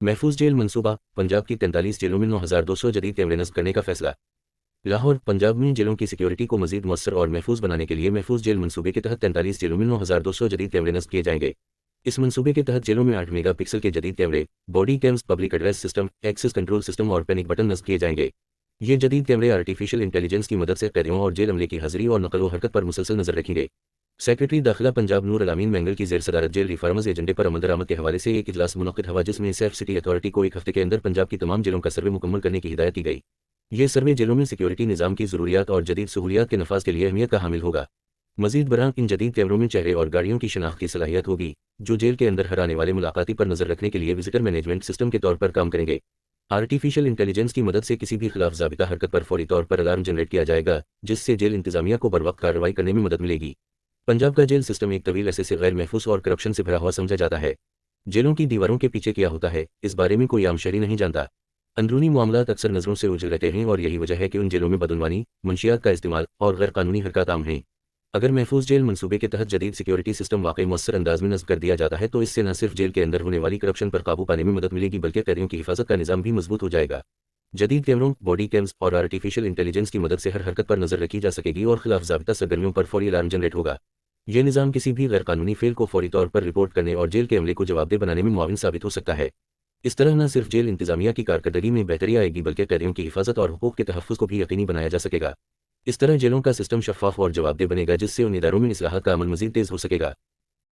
محفوظ जेल मंसूबा पंजाब की 43 जेलों में 9,200 जदीद कैमरे नस्ब करने का फैसला। लाहौर पंजाब में जेलों की सिक्योरिटी को मजीद मौसर और महफूज बनाने के लिए महफूज जेल मंसूबे के तहत 43 जेलों में 9,200 जदीद कैमरे नस्ब किए जाएंगे। इस मंसूबे के तहत जेलों में 8 मेगा पिक्सल के जदीद कैमरे, body cams, public address system, access control system और पैनिक बटन नस्ब किए जाएंगे। ये जदीद कैमरे आर्टिफिशियल इंटेलिजेंस की मदद से कैदियों और जेल अमले की हाजिरी और नकल व हरकत पर मुसलसल नजर रखेंगे। सेक्रेटरी दाखिला पंजाब नूर अलामीन मैंगल की जेर सदारत जेल रिफॉर्म्स एजेंडे पर अमल दरामद के हवाले से एक इजलास मुनक्किद हुआ, जिसमें सेफ सिटी अथॉरिटी को एक हफ्ते के अंदर पंजाब की तमाम जेलों का सर्वे मुकम्मल करने की हिदायत दी गई। ये सर्वे जेलों में सिक्योरिटी निज़ाम की ज़रूरियात और जदीद सहूलियात के नफाज के लिए अहमियत का हामिल होगा। मजीद बरां इन जदीद कैमरों में चेहरे और गाड़ियों की शनाख्त की सलाहियत होगी, जो जेल के अंदर हर आने वाले मुलाकाती पर नजर रखने के लिए विजिटर मैनेजमेंट सिस्टम के तौर पर काम करेंगे। आर्टिफिशियल इंटेलिजेंस की मदद से किसी भी खिलाफ ज़ाबिता हरकत पर फौरी तौर पर अलार्म जनरेट किया जाएगा, जिससे जेल इंतजामिया को बर वक्त कार्रवाई करने में मदद मिलेगी। पंजाब का जेल सिस्टम एक तवील अरसे से गैर महफूज और करप्शन से भरा हुआ समझा जाता है। जेलों की दीवारों के पीछे क्या होता है, इस बारे में कोई आम शहरी नहीं जानता। अंदरूनी मामलात अक्सर नज़रों से ओझल रहते हैं और यही वजह है कि उन जेलों में बदनवानी, मंशियात का इस्तेमाल और गैर कानूनी हरकत आम हैं। अगर महफूज जेल मंसूबे के तहत जदीद सिक्योरिटी सिस्टम वाकई मौसर अंदाज में नस्ब कर दिया जाता है तो इससे न सिर्फ जेल के अंदर होने वाली करप्शन पर काबू पाने में मदद मिलेगी, बल्कि कैदियों की हिफाजत का निज़ाम भी मजबूत हो जाएगा। जदीद कैमरों, बॉडी कैम्स और आर्टिफिशियल इंटेलिजेंस की मदद से हर हरकत पर नजर रखी जा सकेगी और खिलाफ ज़ाबिता सरगर्मियों पर फौरी अलार्म जनरेट होगा। यह निज़ाम किसी भी गैर कानूनी फेल को फौरी तौर पर रिपोर्ट करने और जेल के अमले को जवाबदेह बनाने में मुआविन साबित हो सकता है। इस तरह न सिर्फ जेल इंतजामिया की कारकर्दगी में बेहतरी आएगी, बल्कि कैदियों की हिफाजत और हुकूक के तहफ़्फ़ुज़ को भी यकीनी बनाया जा सकेगा। इस तरह जेलों का सिस्टम शफाफ और जवाबदेह बनेगा, जिससे उन इदारों में इस्लाहात का अमल मज़ीद तेज़ हो सकेगा।